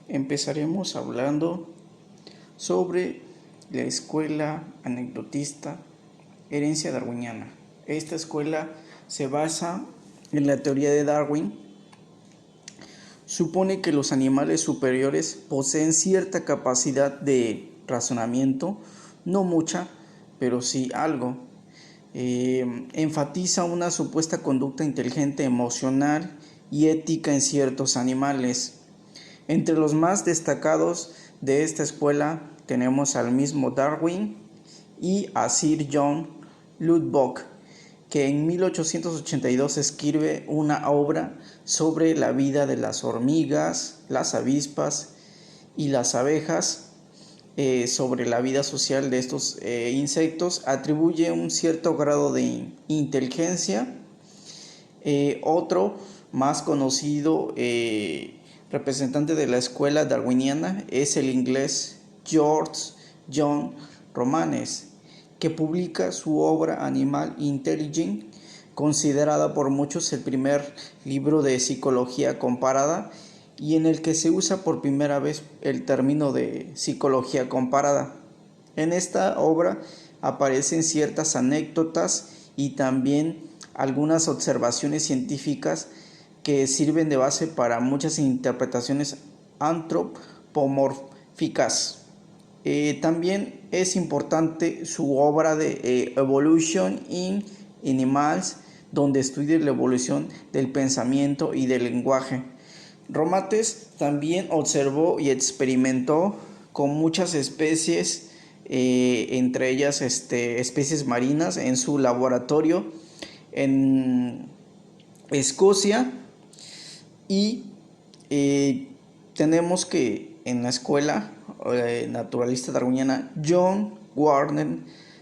Empezaremos hablando sobre la escuela anecdotista herencia darwiniana. Esta escuela se basa en la teoría de Darwin. Supone que los animales superiores poseen cierta capacidad de razonamiento, no mucha, pero sí algo. Enfatiza una supuesta conducta inteligente, emocional y ética en ciertos animales. Entre los más destacados de esta escuela tenemos al mismo Darwin y a Sir John Lubbock, que en 1882 escribe una obra sobre la vida de las hormigas, las avispas y las abejas, sobre la vida social de estos insectos. Atribuye un cierto grado de inteligencia. Otro más conocido representante de la escuela darwiniana es el inglés George John Romanes, que publica su obra Animal Intelligence, considerada por muchos el primer libro de psicología comparada y en el que se usa por primera vez el término de psicología comparada. En esta obra aparecen ciertas anécdotas y también algunas observaciones científicas que sirven de base para muchas interpretaciones antropomórficas. También es importante su obra de Evolution in Animals, donde estudia la evolución del pensamiento y del lenguaje. Romanes también observó y experimentó con muchas especies, entre ellas especies marinas, en su laboratorio en Escocia. Y tenemos que en la escuela naturalista darwiniana, John Warner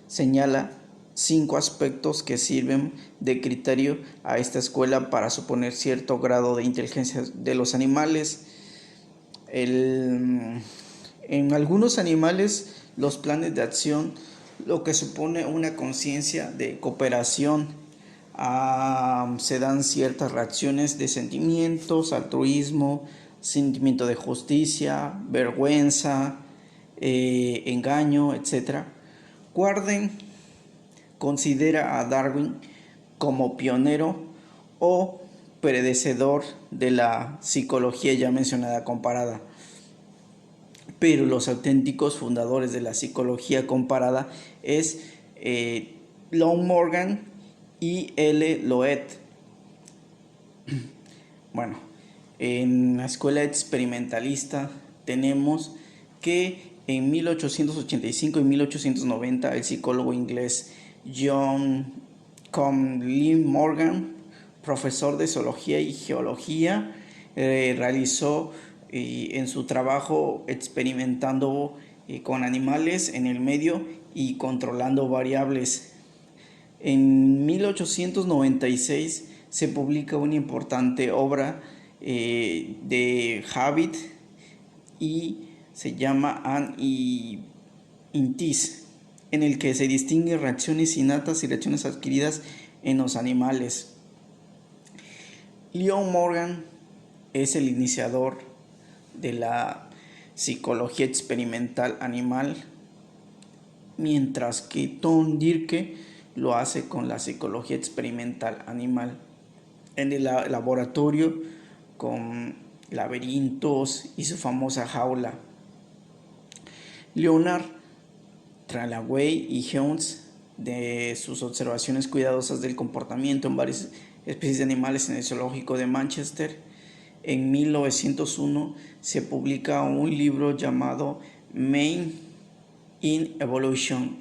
señala 5 aspectos que sirven de criterio a esta escuela para suponer cierto grado de inteligencia de los animales. En algunos animales los planes de acción, lo que supone una conciencia de cooperación, se dan ciertas reacciones de sentimientos, altruismo, sentimiento de justicia, vergüenza, engaño, etc. Warden considera a Darwin como pionero o predecesor de la psicología ya mencionada comparada. Pero los auténticos fundadores de la psicología comparada es Lon Morgan y L. Loet. Bueno, en la escuela experimentalista tenemos que en 1885 y 1890 el psicólogo inglés John Conley Morgan, profesor de zoología y geología, realizó en su trabajo experimentando con animales en el medio y controlando variables. En 1896 se publica una importante obra de Habit y se llama An Intis, en el que se distinguen reacciones innatas y reacciones adquiridas en los animales. Leon Morgan es el iniciador de la psicología experimental animal, mientras que Tom Dierke lo hace con la psicología experimental animal. En el laboratorio con laberintos y su famosa jaula. Leonard Tralaway y Jones, de sus observaciones cuidadosas del comportamiento en varias especies de animales en el zoológico de Manchester, en 1901 se publica un libro llamado Main in Evolution,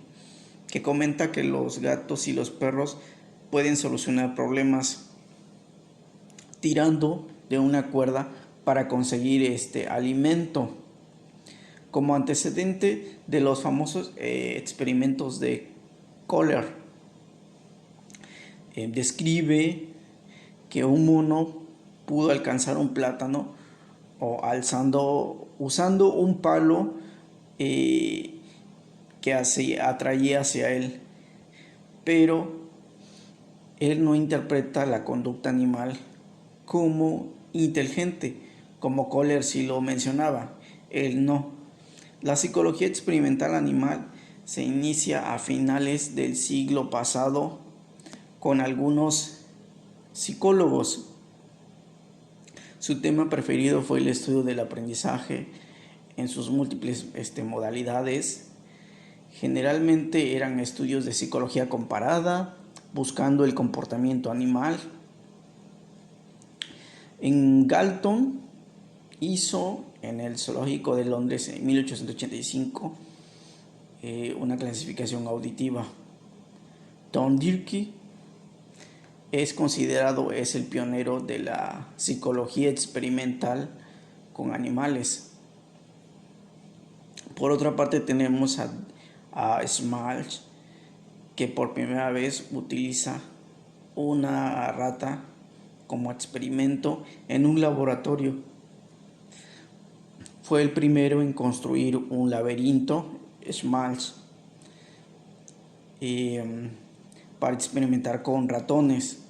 que comenta que los gatos y los perros pueden solucionar problemas tirando de una cuerda para conseguir alimento, como antecedente de los famosos experimentos de Kohler. Describe que un mono pudo alcanzar un plátano usando un palo que atraía hacia él, pero él no interpreta la conducta animal como inteligente, como Kohler sí lo mencionaba, él no. La psicología experimental animal se inicia a finales del siglo pasado con algunos psicólogos. Su tema preferido fue el estudio del aprendizaje en sus múltiples modalidades. Generalmente eran estudios de psicología comparada, buscando el comportamiento animal. En Galton hizo en el Zoológico de Londres en 1885 una clasificación auditiva. Tom Dierke es considerado el pionero de la psicología experimental con animales. Por otra parte tenemos a Smalls, que por primera vez utiliza una rata como experimento en un laboratorio. Fue el primero en construir un laberinto, Smalls, para experimentar con ratones.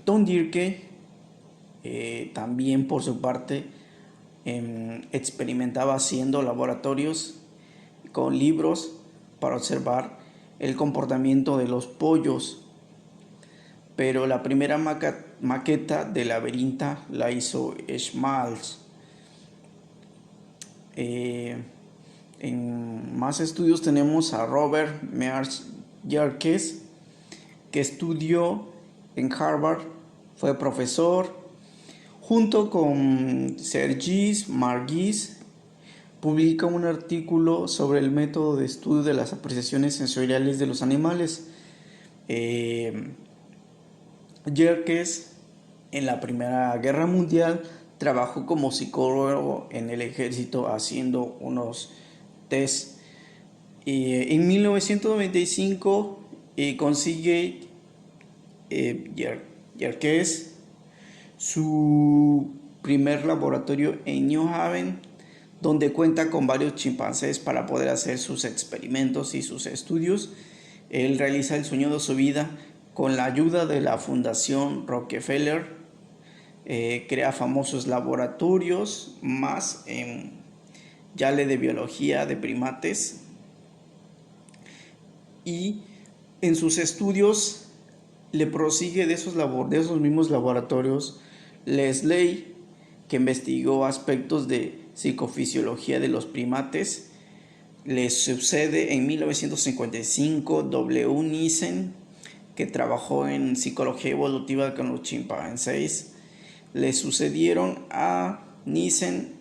Tom Dierke también por su parte experimentaba haciendo laboratorios con libros para observar el comportamiento de los pollos, pero la primera maqueta del laberinto la hizo Smalls. En más estudios tenemos a Robert Mears Yerkes, que estudió en Harvard, fue profesor, junto con Sergis Margis, publica un artículo sobre el método de estudio de las apreciaciones sensoriales de los animales. Yerkes en la Primera Guerra Mundial trabajó como psicólogo en el ejército haciendo unos test. En 1995 consigue Yerkes su primer laboratorio en New Haven, donde cuenta con varios chimpancés para poder hacer sus experimentos y sus estudios. Él realiza el sueño de su vida con la ayuda de la Fundación Rockefeller. Crea famosos laboratorios más ya de biología de primates, y en sus estudios le prosigue de esos mismos laboratorios Leslie, que investigó aspectos de psicofisiología de los primates. Le sucede en 1955 W. Nissen, que trabajó en psicología evolutiva con los chimpancés. Le sucedieron a Nissen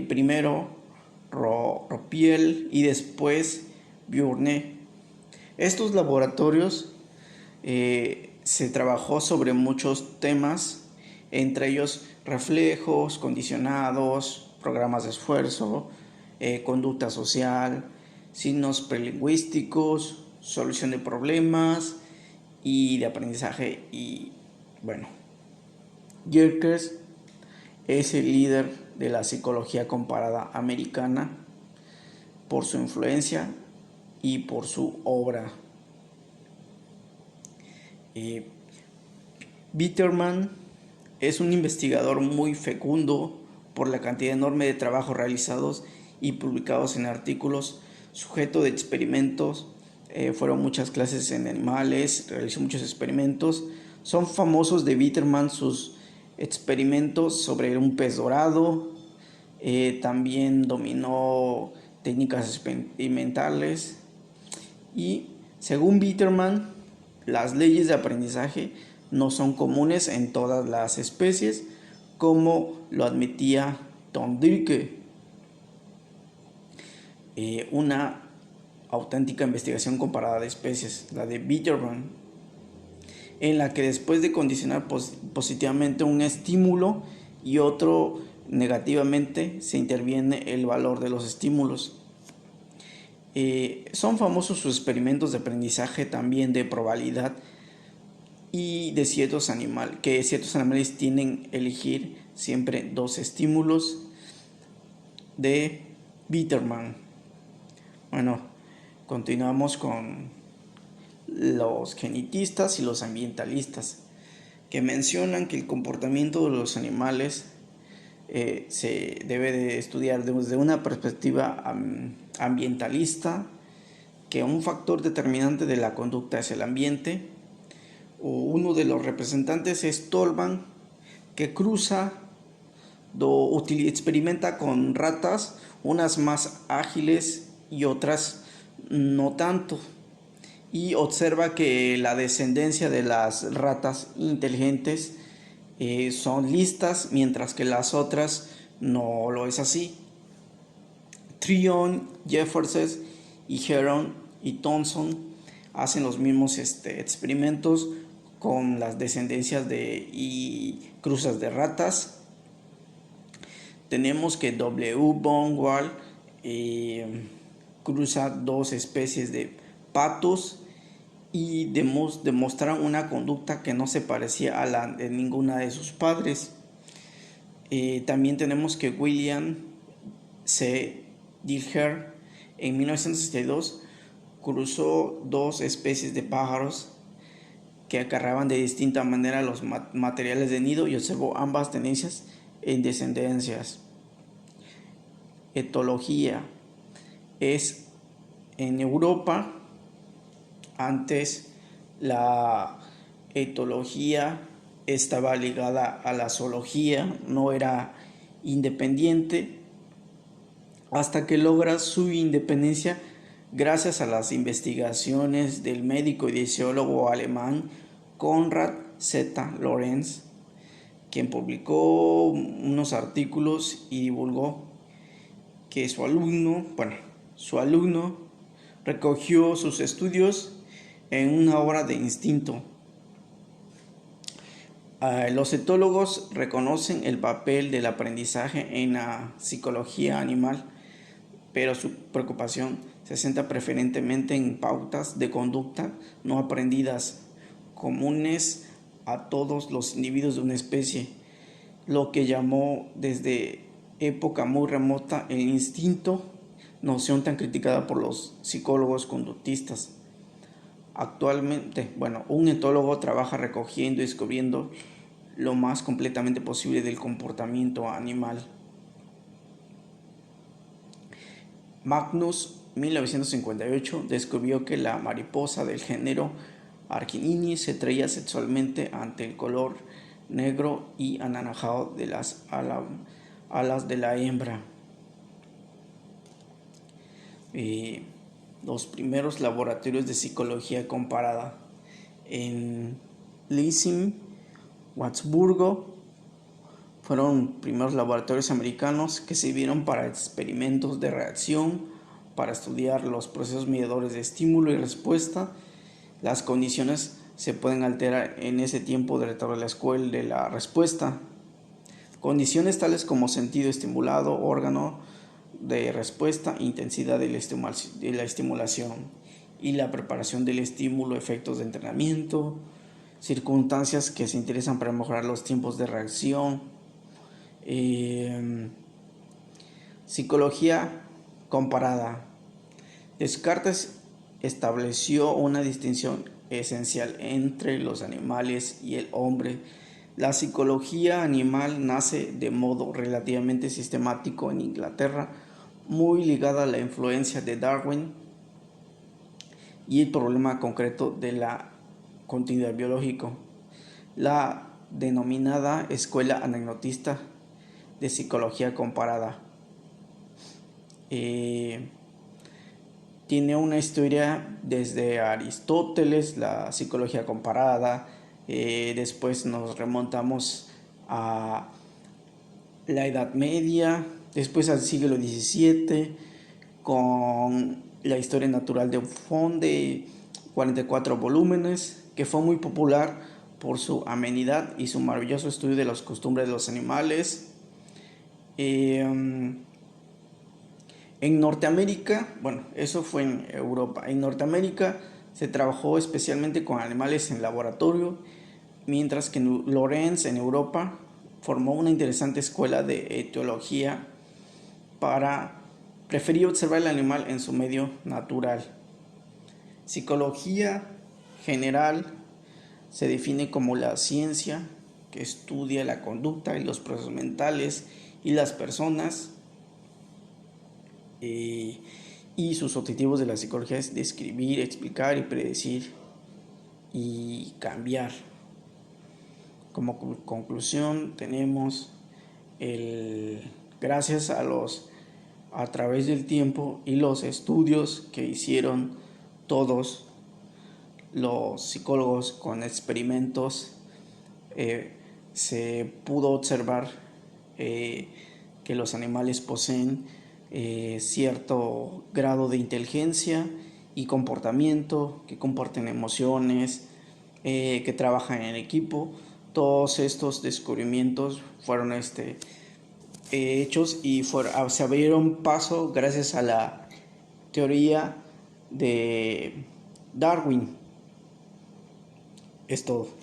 primero Ropiel y después Bjorne. Estos laboratorios se trabajó sobre muchos temas, entre ellos reflejos, condicionados, programas de esfuerzo, conducta social, signos prelingüísticos, solución de problemas y de aprendizaje. Y bueno, Yerkes es el líder de la psicología comparada americana por su influencia y por su obra. Bitterman es un investigador muy fecundo por la cantidad enorme de trabajos realizados y publicados en artículos, sujeto de experimentos. Fueron muchas clases en animales, realizó muchos experimentos. Son famosos de Bitterman sus experimentos sobre un pez dorado. También dominó técnicas experimentales. Y según Bitterman, las leyes de aprendizaje no son comunes en todas las especies, como lo admitía Tom Dierke. Una auténtica investigación comparada de especies, la de Bitterman, en la que después de condicionar positivamente un estímulo y otro negativamente, se interviene el valor de los estímulos. Son famosos sus experimentos de aprendizaje también de probabilidad y de ciertos animales tienen que elegir siempre dos estímulos de Bitterman. Bueno, continuamos con los genetistas y los ambientalistas, que mencionan que el comportamiento de los animales se debe de estudiar desde una perspectiva ambientalista, que un factor determinante de la conducta es el ambiente. Uno de los representantes es Tolman, que experimenta con ratas, unas más ágiles y otras no tanto, y observa que la descendencia de las ratas inteligentes son listas, mientras que las otras no lo es así. Tryon, Jefferson y Heron y Thomson hacen los mismos experimentos con las descendencias y cruzas de ratas. Tenemos que W. von Wahl cruza dos especies de patos y demostraron una conducta que no se parecía a la de ninguna de sus padres. También tenemos que William C. Dilher en 1962 cruzó dos especies de pájaros que acarreaban de distinta manera los materiales de nido y observó ambas tendencias en descendencias. Etología es en Europa. Antes la etología estaba ligada a la zoología, no era independiente, hasta que logra su independencia gracias a las investigaciones del médico y zoólogo alemán Konrad Z. Lorenz, quien publicó unos artículos y divulgó que su alumno recogió sus estudios en una obra de instinto. Los etólogos reconocen el papel del aprendizaje en la psicología animal, pero su preocupación se centra preferentemente en pautas de conducta no aprendidas, comunes a todos los individuos de una especie, lo que llamó desde época muy remota el instinto, noción tan criticada por los psicólogos conductistas. Actualmente, un etólogo trabaja recogiendo y descubriendo lo más completamente posible del comportamiento animal. Magnus, 1958, descubrió que la mariposa del género Archinini se atraía sexualmente ante el color negro y anaranjado de las alas de la hembra. Los primeros laboratorios de psicología comparada en Lissing, Wurzburgo, fueron primeros laboratorios americanos que sirvieron para experimentos de reacción, para estudiar los procesos mediadores de estímulo y respuesta. Las condiciones se pueden alterar en ese tiempo de retorno a la escuela de la respuesta. Condiciones tales como sentido estimulado, órgano de respuesta, intensidad de la estimulación y la preparación del estímulo, efectos de entrenamiento, circunstancias que se interesan para mejorar los tiempos de reacción. Psicología comparada. Descartes estableció una distinción esencial entre los animales y el hombre. La psicología animal nace de modo relativamente sistemático en Inglaterra, muy ligada a la influencia de Darwin y el problema concreto de la continuidad biológica. La denominada escuela anecdotista de psicología comparada tiene una historia desde Aristóteles, la psicología comparada. Después nos remontamos a la Edad Media, después al siglo XVII, con la historia natural de Buffon de 44 volúmenes, que fue muy popular por su amenidad y su maravilloso estudio de las costumbres de los animales. En Norteamérica, eso fue en Europa. En Norteamérica se trabajó especialmente con animales en laboratorio, mientras que Lorenz en Europa formó una interesante escuela de etiología para preferir observar el animal en su medio natural. Psicología general se define como la ciencia que estudia la conducta y los procesos mentales y las personas. Y sus objetivos de la psicología es describir, explicar y predecir y cambiar. Como conclusión tenemos gracias a través del tiempo y los estudios que hicieron todos los psicólogos con experimentos, se pudo observar que los animales poseen cierto grado de inteligencia y comportamiento, que comparten emociones, que trabajan en equipo. Todos estos descubrimientos fueron hechos y se abrieron paso gracias a la teoría de Darwin. Es todo.